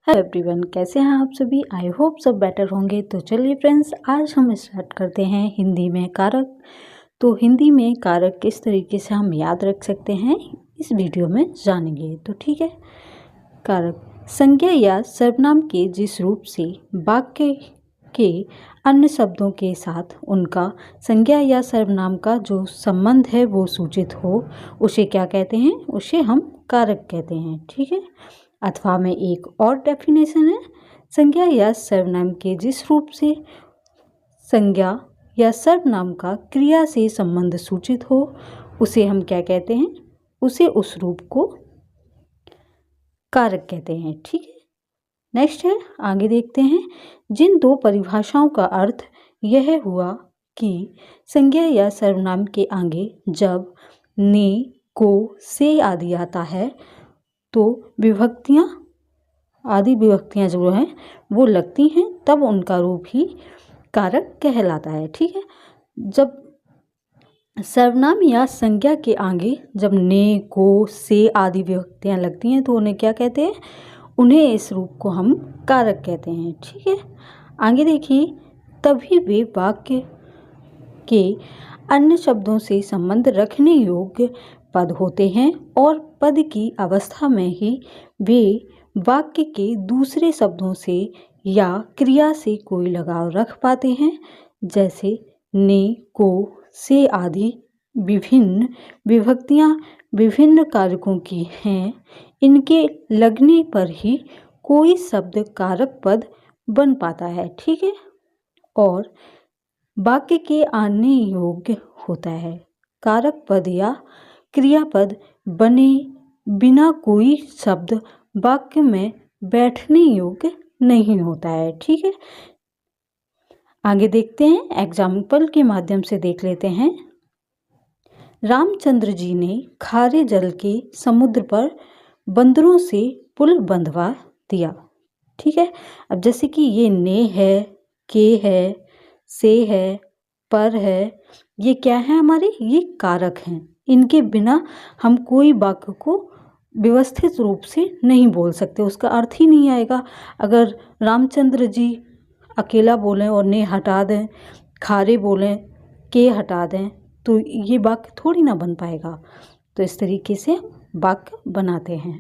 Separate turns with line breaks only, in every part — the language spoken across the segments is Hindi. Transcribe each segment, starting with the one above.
हेलो एवरीवन, कैसे हैं आप सभी। आई होप सब बेटर होंगे। तो चलिए फ्रेंड्स, आज हम स्टार्ट करते हैं हिंदी में कारक। तो हिंदी में कारक किस तरीके से हम याद रख सकते हैं इस वीडियो में जानेंगे। तो ठीक है। कारक संज्ञा या सर्वनाम के जिस रूप से वाक्य के अन्य शब्दों के साथ उनका संज्ञा या सर्वनाम का जो संबंध है वो सूचित हो, उसे क्या कहते हैं? उसे हम कारक कहते हैं। ठीक है। अथवा में एक और डेफिनेशन है, संज्ञा या सर्वनाम के जिस रूप से संज्ञा या सर्वनाम का क्रिया से संबंध सूचित हो, उसे हम क्या कहते हैं? उसे उस रूप को कारक कहते हैं। ठीक है। नेक्स्ट है, आगे देखते हैं। जिन दो परिभाषाओं का अर्थ यह हुआ कि संज्ञा या सर्वनाम के आगे जब ने, को, से आदि आता है तो विभक्तियाँ आदि विभक्तियाँ जो हैं वो लगती हैं, तब उनका रूप ही कारक कहलाता है। ठीक है। जब सर्वनाम या संज्ञा के आगे जब ने, को, से आदि विभक्तियाँ लगती हैं तो उन्हें क्या कहते हैं? उन्हें इस रूप को हम कारक कहते हैं। ठीक है। आगे देखिए, तभी वे वाक्य के अन्य शब्दों से संबंध रखने योग्य पद होते हैं और पद की अवस्था में ही वे वाक्य के दूसरे शब्दों से या क्रिया से कोई लगाव रख पाते हैं। जैसे ने, को, से आदि विभिन्न विभक्तियाँ विभिन्न कारकों की हैं। इनके लगने पर ही कोई शब्द कारक पद बन पाता है। ठीक है। और वाक्य के आने योग्य होता है। कारक पद या क्रियापद बने बिना कोई शब्द वाक्य में बैठने योग्य नहीं होता है। ठीक है। आगे देखते हैं, एग्जाम्पल के माध्यम से देख लेते हैं। रामचंद्र जी ने खारे जल के समुद्र पर बंदरों से पुल बंधवा दिया। ठीक है। अब जैसे कि ये ने है, के है, से है, पर है, ये क्या है हमारे? ये कारक हैं। इनके बिना हम कोई वाक्य को व्यवस्थित रूप से नहीं बोल सकते, उसका अर्थ ही नहीं आएगा। अगर रामचंद्र जी अकेला बोलें और ने हटा दें, खारे बोलें, के हटा दें, तो ये वाक्य थोड़ी ना बन पाएगा। तो इस तरीके से हम वाक्य बनाते हैं।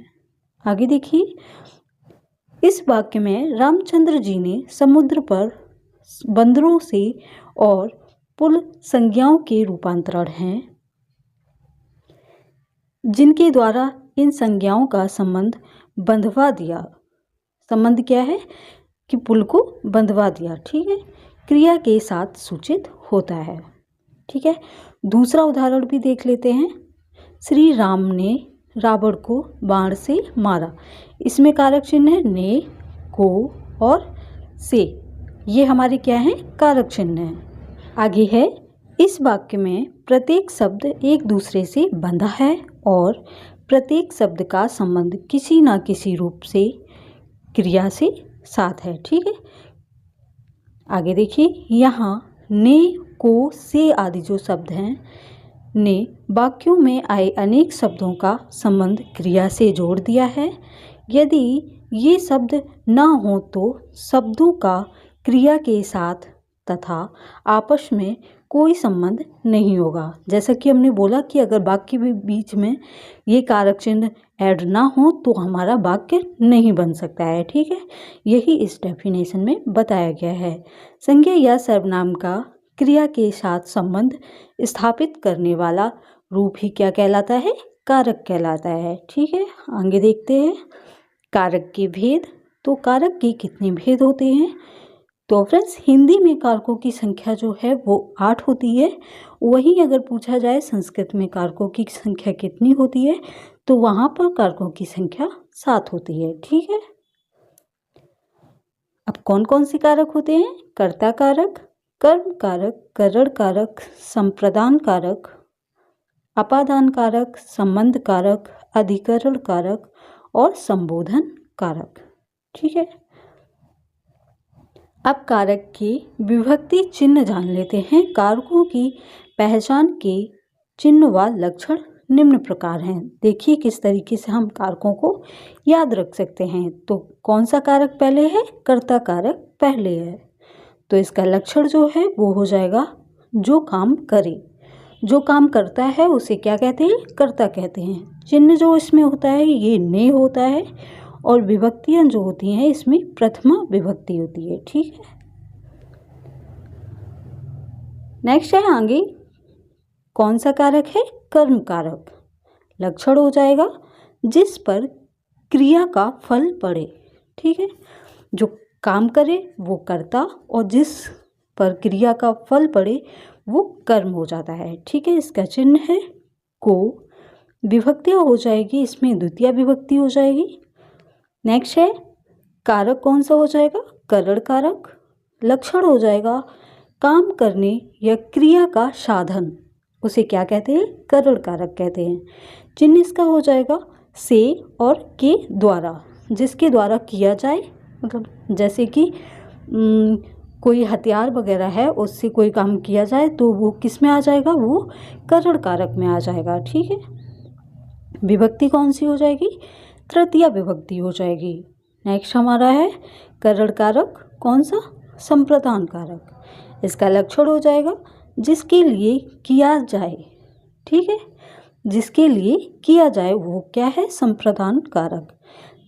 आगे देखिए, इस वाक्य में रामचंद्र जी ने समुद्र पर बंदरों से और पुल संज्ञाओं के रूपांतरण हैं, जिनके द्वारा इन संज्ञाओं का संबंध बंधवा दिया। संबंध क्या है? कि पुल को बंधवा दिया। ठीक है। क्रिया के साथ सूचित होता है। ठीक है। दूसरा उदाहरण भी देख लेते हैं। श्री राम ने रावण को बाण से मारा। इसमें कारक चिन्ह है ने, को और से। ये हमारे क्या हैं? कारक चिन्ह हैं। आगे है, इस वाक्य में प्रत्येक शब्द एक दूसरे से बंधा है और प्रत्येक शब्द का संबंध किसी न किसी रूप से क्रिया से साथ है। ठीक है। आगे देखिए, यहाँ ने, को, से आदि जो शब्द हैं ने वाक्यों में आए अनेक शब्दों का संबंध क्रिया से जोड़ दिया है। यदि ये शब्द न हो तो शब्दों का क्रिया के साथ तथा आपस में कोई संबंध नहीं होगा। जैसा कि हमने बोला कि अगर वाक्य के बीच में ये कारक चिन्ह ऐड ना हो तो हमारा वाक्य नहीं बन सकता है। ठीक है। यही इस डेफिनेशन में बताया गया है। संज्ञा या सर्वनाम का क्रिया के साथ संबंध स्थापित करने वाला रूप ही क्या कहलाता है? कारक कहलाता है। ठीक है। आगे देखते हैं, कारक के भेद। तो कारक के कितने भेद होते हैं? तो फ्रेंड्स, हिंदी में कारकों की संख्या जो है वो 8 होती है। वहीं अगर पूछा जाए संस्कृत में कारकों की संख्या कितनी होती है, तो वहाँ पर कारकों की संख्या 7 होती है। ठीक है। अब कौन कौन से कारक होते हैं? कर्ता कारक, कर्म कारक, करण कारक, संप्रदान कारक, अपादान कारक, संबंध कारक, अधिकरण कारक और संबोधन कारक। ठीक है। अब कारक के विभक्ति चिन्ह जान लेते हैं। कारकों की पहचान के चिन्ह व लक्षण निम्न प्रकार हैं। देखिए किस तरीके से हम कारकों को याद रख सकते हैं। तो कौन सा कारक पहले है? कर्ता कारक पहले है। तो इसका लक्षण जो है वो हो जाएगा जो काम करे। जो काम करता है उसे क्या कहते हैं? कर्ता कहते हैं। चिन्ह जो इसमें होता है ये ने होता है और विभक्तियां जो होती हैं इसमें प्रथमा विभक्ति होती है। ठीक है। नेक्स्ट है आगे, कौन सा कारक है? कर्म कारक। लक्षण हो जाएगा जिस पर क्रिया का फल पड़े। ठीक है। जो काम करे वो कर्ता और जिस पर क्रिया का फल पड़े वो कर्म हो जाता है। ठीक है। इसका चिन्ह है को। विभक्तियाँ हो जाएगी, इसमें द्वितीय विभक्ति हो जाएगी। नेक्स्ट है कारक कौन सा हो जाएगा? करण कारक। लक्षण हो जाएगा काम करने या क्रिया का साधन, उसे क्या कहते हैं? करण कारक कहते हैं। चिन्ह इसका हो जाएगा से और के द्वारा, जिसके द्वारा किया जाए, मतलब जैसे कि कोई हथियार वगैरह है उससे कोई काम किया जाए तो वो किस में आ जाएगा? वो करण कारक में आ जाएगा। ठीक है। विभक्ति कौन सी हो जाएगी? तृतीय विभक्ति हो जाएगी। नेक्स्ट हमारा है करण कारक कौन सा? संप्रदान कारक। इसका लक्षण हो जाएगा जिसके लिए किया जाए। ठीक है। जिसके लिए किया जाए वो क्या है? संप्रदान कारक।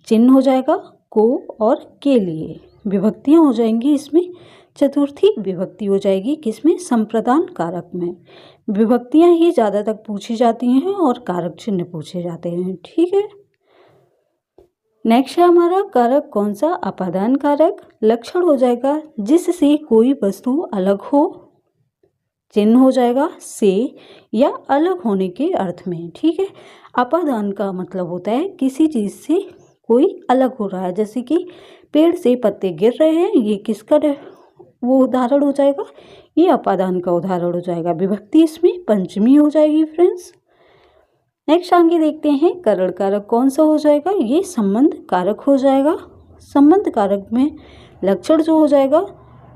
चिन्ह हो जाएगा को और के लिए। विभक्तियाँ हो जाएंगी इसमें चतुर्थी विभक्ति हो जाएगी किसमें? संप्रदान कारक में। विभक्तियाँ ही ज़्यादा तक पूछी जाती हैं और कारक चिन्ह पूछे जाते हैं। ठीक है। नेक्स्ट है हमारा कारक कौन सा? अपादान कारक। लक्षण हो जाएगा जिससे कोई वस्तु अलग हो। चिन्ह हो जाएगा से या अलग होने के अर्थ में। ठीक है। अपादान का मतलब होता है किसी चीज़ से कोई अलग हो रहा है, जैसे कि पेड़ से पत्ते गिर रहे हैं, ये किसका वो उदाहरण हो जाएगा? ये अपादान का उदाहरण हो जाएगा। विभक्ति इसमें पंचमी हो जाएगी फ्रेंड्स। नेक्स्ट आगे देखते हैं करण कारक कौन सा हो जाएगा? ये संबंध कारक हो जाएगा। संबंध कारक में लक्षण जो हो जाएगा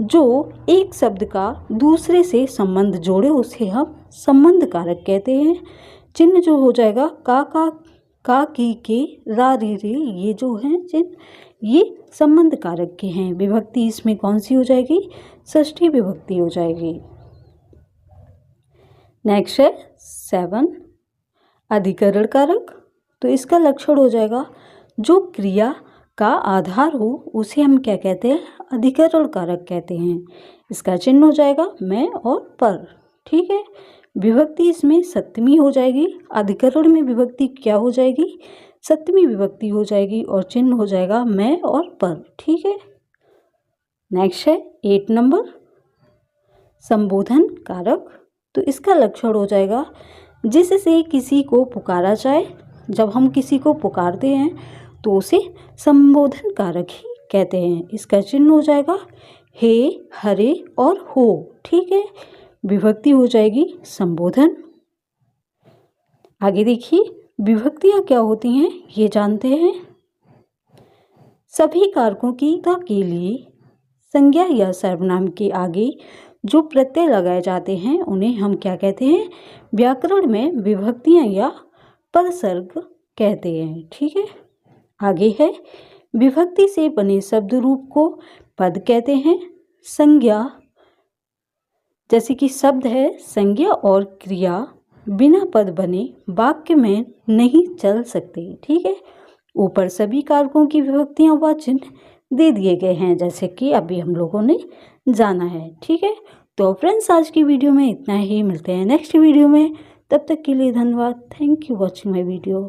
जो एक शब्द का दूसरे से संबंध जोड़े उसे हम संबंध कारक कहते हैं। चिन्ह जो हो जाएगा का की के रा री रे, ये जो हैं चिन्ह ये संबंध कारक के हैं। विभक्ति इसमें कौन सी हो जाएगी? षष्ठी विभक्ति हो जाएगी। नेक्स्ट है 7 अधिकरण कारक। तो इसका लक्षण हो जाएगा जो क्रिया का आधार हो उसे हम क्या कहते हैं? अधिकरण कारक कहते हैं। इसका चिन्ह हो जाएगा मैं और पर। ठीक है। विभक्ति इसमें सप्तमी हो जाएगी। अधिकरण में विभक्ति क्या हो जाएगी? सप्तमी विभक्ति हो जाएगी और चिन्ह हो जाएगा मैं और पर। ठीक है। नेक्स्ट है 8 नंबर संबोधन कारक। तो इसका लक्षण हो जाएगा जिससे किसी को पुकारा जाए। जब हम किसी को पुकारते हैं तो उसे संबोधन कारक ही कहते हैं। इसका चिन्ह हो जाएगा हे, हरे और हो। ठीक है। विभक्ति हो जाएगी संबोधन। आगे देखिए विभक्तियाँ क्या होती हैं ये जानते हैं। सभी कारकों की के लिए संज्ञा या सर्वनाम के आगे जो प्रत्यय लगाए जाते हैं उन्हें हम क्या कहते हैं? व्याकरण में विभक्तियाँ या परसर्ग कहते हैं। ठीक है। आगे है विभक्ति से बने शब्द रूप को पद कहते हैं। संज्ञा जैसे कि शब्द है, संज्ञा और क्रिया बिना पद बने वाक्य में नहीं चल सकते। ठीक है। ऊपर सभी कारकों की विभक्तियां व चिन्ह दे दिए गए हैं जैसे कि अभी हम लोगों ने जाना है। ठीक है। तो फ्रेंड्स आज की वीडियो में इतना ही। मिलते हैं नेक्स्ट वीडियो में। तब तक के लिए धन्यवाद। Thank you watching my video.